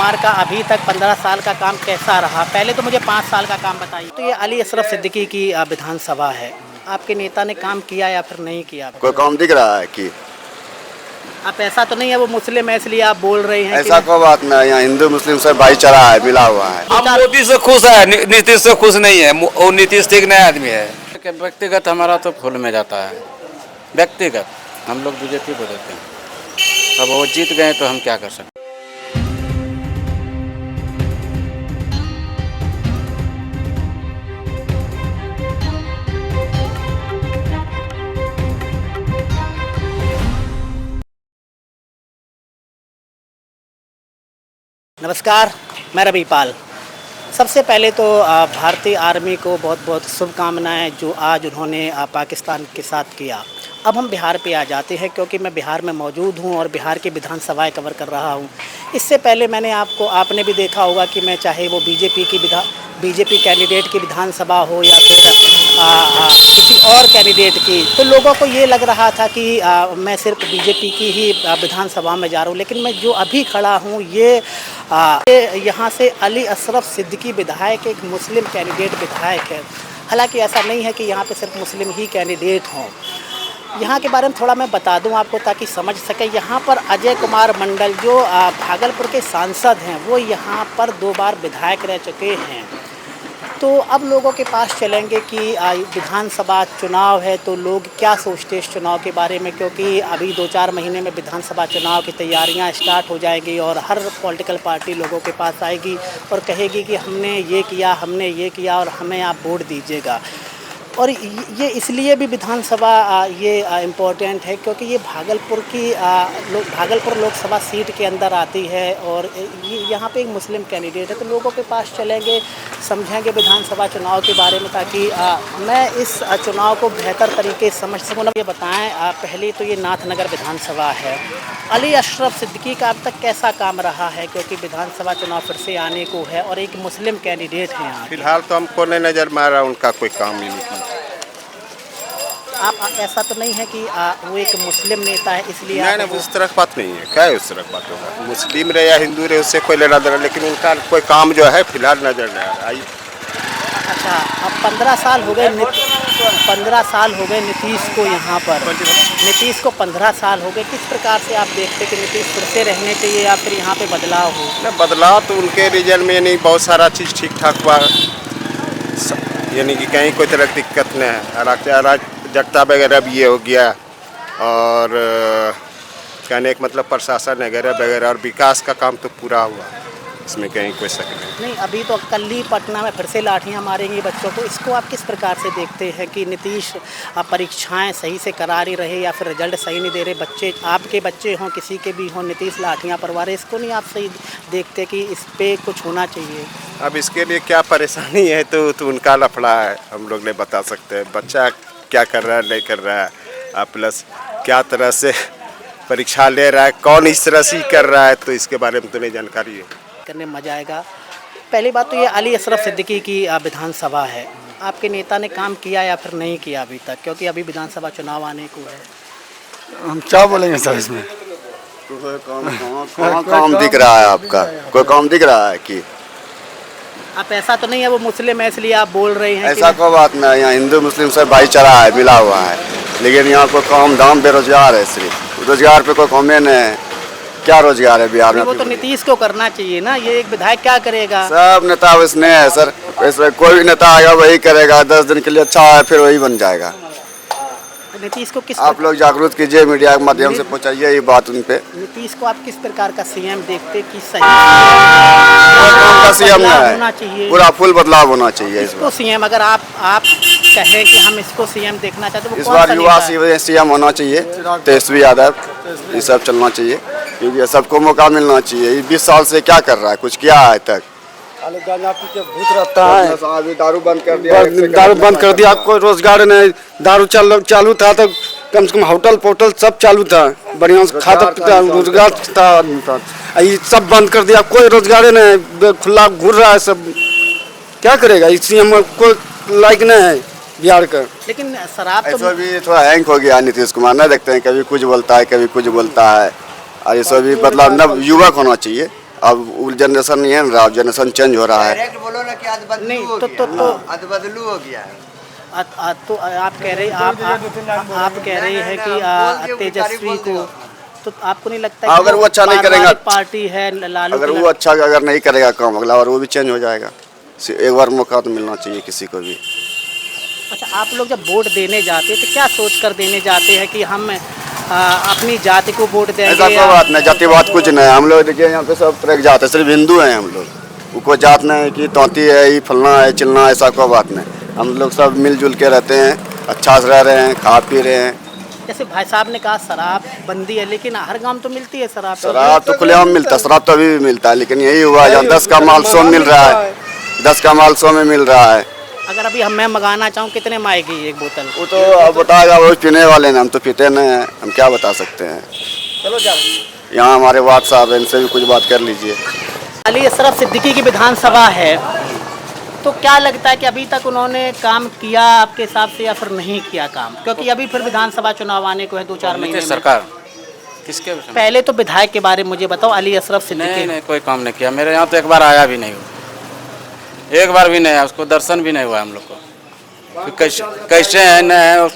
कुमार का अभी तक 15 साल का काम कैसा रहा? पहले तो मुझे 5 साल का काम बताइए। तो ये अली अशरफ सिद्दीकी की विधानसभा है, आपके नेता ने काम किया या फिर नहीं किया? कोई काम दिख रहा है कि आप ऐसा तो नहीं है वो मुस्लिम है इसलिए आप बोल रहे हैं? ऐसा कोई बात नहीं, यहाँ हिंदू मुस्लिम सब भाईचारा है, मिला हुआ है। हम मोदी से खुश है, नीतीश से खुश नहीं है। वो नीतीश ठीक नया आदमी है। व्यक्तिगत हमारा तो फुल में जाता है, व्यक्तिगत हम लोग बीजेपी को देते हैं। अब वो जीत गए तो हम क्या कर सकते। नमस्कार, मैं रविपाल। सबसे पहले तो भारतीय आर्मी को बहुत बहुत शुभकामनाएं जो आज उन्होंने पाकिस्तान के साथ किया। अब हम बिहार पे आ जाते हैं क्योंकि मैं बिहार में मौजूद हूं और बिहार की विधानसभाएं कवर कर रहा हूं। इससे पहले आपने भी देखा होगा कि मैं चाहे वो बीजेपी कैंडिडेट की विधानसभा हो या फिर किसी और कैंडिडेट की, तो लोगों को ये लग रहा था कि मैं सिर्फ बीजेपी की ही विधानसभा में जा रहा हूँ। लेकिन मैं जो अभी खड़ा हूँ ये यहाँ से अली अशरफ सिद्दीकी विधायक एक मुस्लिम कैंडिडेट विधायक है। हालांकि ऐसा नहीं है कि यहाँ पे सिर्फ मुस्लिम ही कैंडिडेट हों। यहाँ के बारे में थोड़ा मैं बता दूं आपको ताकि समझ सके। यहाँ पर अजय कुमार मंडल जो भागलपुर के सांसद हैं, वो यहाँ पर 2 बार विधायक रह चुके हैं। तो अब लोगों के पास चलेंगे कि विधानसभा चुनाव है तो लोग क्या सोचते हैं इस चुनाव के बारे में, क्योंकि अभी 2-4 महीने में विधानसभा चुनाव की तैयारियां स्टार्ट हो जाएगी और हर पॉलिटिकल पार्टी लोगों के पास आएगी और कहेगी कि हमने ये किया और हमें आप वोट दीजिएगा। और ये इसलिए भी विधानसभा ये इम्पोर्टेंट है क्योंकि ये भागलपुर लोकसभा सीट के अंदर आती है और यहाँ पे एक मुस्लिम कैंडिडेट है। तो लोगों के पास चलेंगे, समझेंगे विधानसभा चुनाव के बारे में ताकि मैं इस चुनाव को बेहतर तरीके से समझ सकूँ। ये बताएं, पहले तो ये नाथनगर विधानसभा है। अली अशरफ सिद्दीकी का अब तक कैसा काम रहा है, क्योंकि विधानसभा चुनाव फिर से आने को है और एक मुस्लिम कैंडिडेट है यहाँ? फिलहाल तो हमको नहीं नज़र में आ रहा उनका कोई काम ही नहीं। आप ऐसा तो नहीं है कि वो एक मुस्लिम नेता है इसलिए? नहीं, उस तरह की बात नहीं है। क्या है उस तरह की बात होगा? मुस्लिम रहे या हिंदू रहे उससे कोई लेना देना, लेकिन उनका कोई काम जो है फिलहाल नजर नहीं आ रहा। अच्छा, अब 15 साल हो गए नीतीश को यहाँ पर। नीतीश को 15 साल हो गए। किस प्रकार से आप देखते कि नीतीश फिर से रहने चाहिए या फिर यहाँ पे बदलाव हो? नहीं, बदलाव तो उनके रीजन में नहीं, बहुत सारा चीज़ ठीक ठाक हुआ, यानी कि कहीं कोई तरह की दिक्कत नहीं है। जगता वगैरह भी ये हो गया और कहने का मतलब प्रशासन वगैरह और विकास का काम तो पूरा हुआ, इसमें कहीं कोई शक नहीं। अभी तो कल ही पटना में फिर से लाठियां मारेंगी बच्चों को। इसको आप किस प्रकार से देखते हैं कि नीतीश परीक्षाएं सही से करा रही रहे या फिर रिजल्ट सही नहीं दे रहे? बच्चे, आपके बच्चे हों किसी के भी हों, नीतीश लाठियां परवा रहे, इसको नहीं आप सही देखते कि इस पर कुछ होना चाहिए? अब इसके लिए क्या परेशानी है तो उनका लफड़ा है, हम लोग नहीं बता सकते। बच्चा क्या कर रहा है नहीं कर रहा है, प्लस क्या तरह से परीक्षा ले रहा है, कौन इस तरह से कर रहा है, तो इसके बारे में तो नहीं जानकारी है। करने में मज़ा आएगा। पहली बात तो ये अली अशरफ सिद्दीकी की विधानसभा है, आपके नेता ने काम किया या फिर नहीं किया अभी तक, क्योंकि अभी विधानसभा चुनाव आने को है? हम क्या बोलेंगे सर इसमें? काम दिख रहा है आपका? कोई काम दिख रहा है कि? आप ऐसा तो नहीं है वो मुस्लिम है इसलिए आप बोल रहे हैं? ऐसा कोई बात नहीं, यहाँ हिंदू मुस्लिम सब भाईचारा है, मिला हुआ है। लेकिन यहाँ कोई काम धाम बेरोजगार है, सिर्फ रोजगार पे कोई काम नहीं है। क्या रोजगार है बिहार में? वो तो नीतीश को करना चाहिए ना, ये एक विधायक क्या करेगा? सब नेता उसने है सर, वैसे कोई भी नेता आएगा वही करेगा, 10 दिन के लिए अच्छा है फिर वही बन जाएगा। नीतीश को किस आप लोग जागरूक कीजिए, मीडिया के माध्यम से पहुँचाइए ये बात उन पे। नीतीश को आप किस प्रकार का सीएम देखते कि सही का सीएम होना चाहिए? पूरा फुल बदलाव होना चाहिए इसको सीएम, अगर आप कहें कि हम इसको सीएम देखना चाहते हैं, इस बार युवा सीएम होना चाहिए, तेजस्वी यादव, ये सब चलना चाहिए क्योंकि सबको मौका मिलना चाहिए। 20 साल से क्या कर रहा है, कुछ किया है तक? भूत रहता है, दारू बंद कर दिया, कोई रोजगार नहीं। दारू चालू था तो कम से कम होटल पोटल सब चालू था, बढ़िया से खाता पीता रोजगार था। ये सब बंद कर दिया, कोई रोजगार नहीं, खुला घूर रहा है सब। क्या करेगा? इसलिए हम कोई लायक नहीं है बिहार का। लेकिन शराब तो भी थोड़ा हैंग हो गया नीतीश कुमार, ना देखते हैं कभी कुछ बोलता है कभी कुछ बोलता है, और ये सब भी मतलब युवक होना चाहिए अब वो जनरेशन नहीं है ना, अब जनरेशन चेंज हो रहा है। डायरेक्ट बोलो ना कि आज बदलू नहीं, हो तो- गया। तो- आज बदलू हो गया है। तो आप कह रहे आप कह रहे हैं कि तेजस्वी को, तो आपको नहीं लगता कि अगर वो अच्छा नहीं करेगा, पारिवारिक पार्टी है लालू अगर की वो अच्छा अगर नहीं करेगा काम अगला बार वो भी चेंज हो जाएगा। एक बार मौका तो मिलना चाहिए किसी को भी। अच्छा, आप लोग जब वोट देने जाते हैं तो क्या सोच कर देने जाते हैं कि हम अपनी जाति को वोट देंगे? ऐसा कोई बात नहीं, जातिवाद कुछ नहीं है। हम लोग देखिए यहाँ पे सब तरह के जात है, सिर्फ हिंदू हैं हम लोग। वो कोई जात नहीं है कि तौती है, ये फलना है चिलना, ऐसा कोई बात नहीं। हम लोग सब मिलजुल के रहते हैं, अच्छा से रह रहे हैं, खा पी रहे हैं। जैसे भाई साहब ने कहा शराब बंदी है, लेकिन हर गांव तो मिलती है शराब। शराब तो खुलेआम मिलता है, शराब तो अभी भी मिलता है, लेकिन यही हुआ जहाँ 10 का माल 100 मिल रहा है, 10 का माल 100 में मिल रहा है। अगर अभी मैं मंगाना चाहूँ कितने में आएगी एक बोतल? वो तो अब बताएगा वो पीने वाले ने, हम तो पीते नहीं हैं, हम क्या बता सकते हैं। चलो जाओ। यहाँ हमारे वार्ड साहब हैं, इनसे भी कुछ बात कर लीजिए। अली अशरफ सिद्दीकी की विधानसभा है, तो क्या लगता है कि अभी तक उन्होंने काम किया आपके हिसाब से या फिर नहीं किया काम? क्योंकि अभी फिर विधानसभा चुनाव आने को है 2-4 महीने में। सरकार किसके विषय में? पहले तो विधायक के बारे में मुझे बताओ, अली अशरफ सिद्दीकी। नहीं नहीं, कोई काम नहीं किया। मेरे यहाँ तो एक बार आया भी नहीं हुआ, एक बार भी नहीं आया, उसको दर्शन भी नहीं हुआ हम लोग को। कैसे है न है,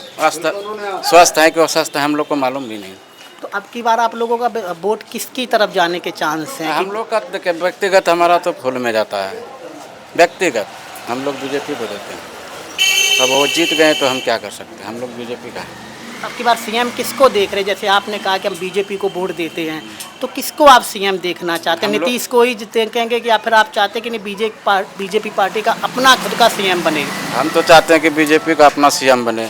स्वस्थ है कि अस्वस्थ है, हम लोग को मालूम भी नहीं। तो अब की बार आप लोगों का वोट किसकी तरफ जाने के चांस हैं? हम लोग का देखिए व्यक्तिगत हमारा तो फुल में जाता है, व्यक्तिगत हम लोग बीजेपी को देते हैं। अब वो जीत गए तो हम क्या कर सकते हैं, हम लोग बीजेपी का है। अब की बार सीएम किसको देख रहे हैं? जैसे आपने कहा कि हम बीजेपी को वोट देते हैं, तो किसको आप सीएम देखना चाहते हैं? हम लोग- नीतीश को ही देखेंगे कि या फिर आप चाहते हैं कि नहीं बीजेपी पार्टी का अपना खुद का सीएम बने? हम तो चाहते हैं कि बीजेपी का अपना सीएम बने,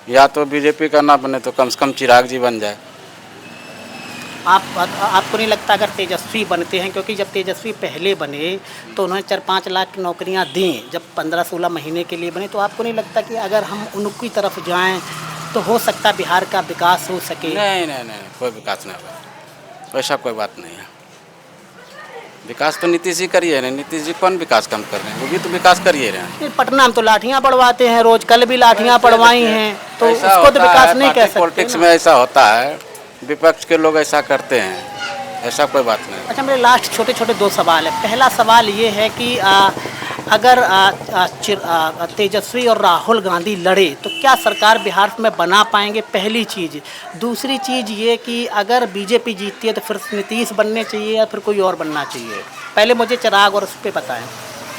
या तो बीजेपी का ना बने तो कम से कम चिराग जी बन जाए। आपको नहीं लगता अगर तेजस्वी बनते हैं, क्योंकि जब तेजस्वी पहले बने तो उन्होंने 4-5 लाख की नौकरियां दी, जब 15-16 महीने के लिए बने, तो आपको नहीं लगता कि अगर हम उनकी तरफ जाएं तो हो सकता है बिहार का विकास हो सके? नहीं नहीं नहीं, कोई विकास नहीं होगा, वैसा कोई बात नहीं है। विकास तो नीतीश जी करिए रहे, नीतीश जी कौन विकास कम कर रहे हैं, वो भी तो विकास करिए रहे हैं। पटना में तो लाठियां पड़वाते हैं रोज, कल भी लाठियां पड़वाई हैं, तो ऐसा उसको तो होता विकास है, नहीं कह पार्टी सकते पॉलिटिक्स ना। में ऐसा होता है, विपक्ष के लोग ऐसा करते हैं, ऐसा कोई बात नहीं। अच्छा, मेरे लास्ट छोटे छोटे 2 सवाल है। पहला सवाल ये है कि अगर तेजस्वी और राहुल गांधी लड़े तो क्या सरकार बिहार में बना पाएंगे? पहली चीज़। दूसरी चीज़ ये कि अगर बीजेपी जीतती है तो फिर नीतीश बनने चाहिए या फिर कोई और बनना चाहिए? पहले मुझे चिराग और उस पर बताएं।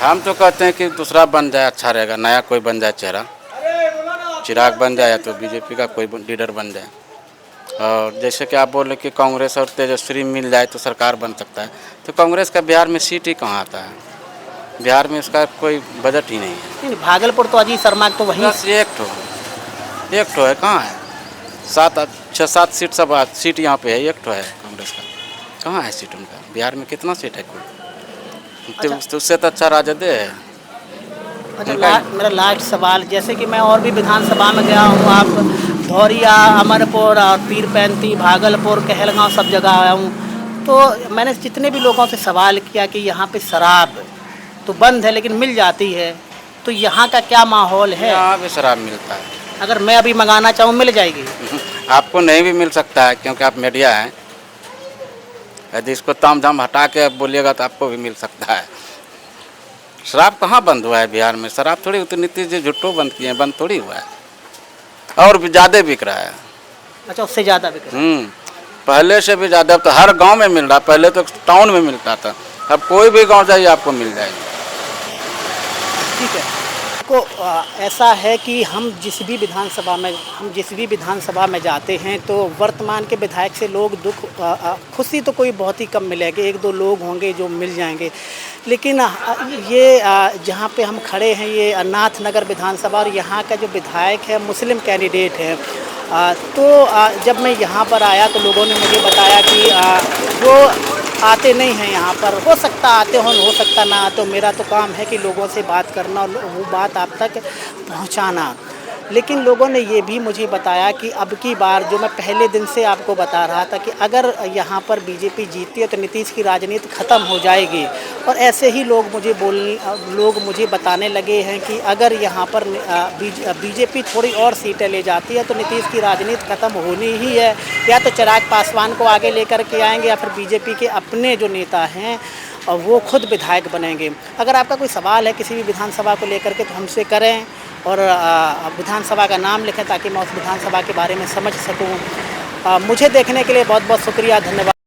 हम तो कहते हैं कि दूसरा बन जाए अच्छा रहेगा, नया कोई बन जाए चेहरा, चिराग बन जाए तो बीजेपी का कोई लीडर बन जाए। और जैसे कि आप बोले कि कांग्रेस और तेजस्वी मिल जाए तो सरकार बन सकता है, तो कांग्रेस का बिहार में सीट ही कहाँ आता है, बिहार में उसका कोई बजट ही नहीं है। नहीं, भागलपुर तो अजीत शर्मा तो वहीं बस एक ठो है, कहाँ है? 6-7 सीट सब सीट यहाँ पे है, एक ठो है कांग्रेस का, कहाँ है सीट उनका? बिहार में कितना सीट है कोई? तो उससे तो अच्छा राजद है। अच्छा, मेरा लास्ट सवाल, जैसे कि मैं और भी विधानसभा में गया हूँ, आप धौरिया, अमरपुर और पीरपैंती, भागलपुर, कहलगांव सब जगह आया हूँ, तो मैंने जितने भी लोगों से सवाल किया कि यहाँ पे शराब तो बंद है लेकिन मिल जाती है, तो यहाँ का क्या माहौल है? यहाँ भी शराब मिलता है। अगर मैं अभी मंगाना चाहूँ मिल जाएगी? आपको नहीं भी मिल सकता है क्योंकि आप मीडिया हैं, यदि इसको ताम झाम हटा के बोलिएगा तो आपको भी मिल सकता है। शराब कहाँ बंद हुआ है बिहार में? शराब थोड़ी, तो नीतीश जी झुट्टो बंद किए हैं, बंद थोड़ी हुआ है, और भी ज़्यादा बिक रहा है। अच्छा, उससे ज़्यादा बिक रहा है। पहले से भी ज़्यादा, अब तो हर गांव में मिल रहा है, पहले तो टाउन में मिलता था, अब कोई भी गांव जाइए आपको मिल जाएगी। ठीक है। को ऐसा है कि हम जिस भी विधानसभा में जाते हैं तो वर्तमान के विधायक से लोग खुशी तो कोई बहुत ही कम मिलेगी, 1-2 लोग होंगे जो मिल जाएंगे, लेकिन ये जहाँ पे हम खड़े हैं ये नाथनगर विधानसभा, और यहाँ का जो विधायक है मुस्लिम कैंडिडेट है। तो जब मैं यहाँ पर आया तो लोगों ने मुझे बताया कि वो आते नहीं हैं यहाँ पर, हो सकता आते हो सकता ना आते हो, मेरा तो काम है कि लोगों से बात करना और वो बात आप तक पहुँचाना। लेकिन लोगों ने ये भी मुझे बताया कि अब की बार, जो मैं पहले दिन से आपको बता रहा था, कि अगर यहाँ पर बीजेपी जीतती है तो नीतीश की राजनीति ख़त्म हो जाएगी। और ऐसे ही लोग मुझे बताने लगे हैं कि अगर यहाँ पर बीजेपी थोड़ी और सीटें ले जाती है तो नीतीश की राजनीति ख़त्म होनी ही है। या तो चिराग पासवान को आगे लेकर के आएंगे या फिर बीजेपी के अपने जो नेता हैं और वो खुद विधायक बनेंगे। अगर आपका कोई सवाल है किसी भी विधानसभा को लेकर के तो हमसे करें और विधानसभा का नाम लिखें ताकि मैं उस विधानसभा के बारे में समझ सकूं। मुझे देखने के लिए बहुत बहुत शुक्रिया, धन्यवाद।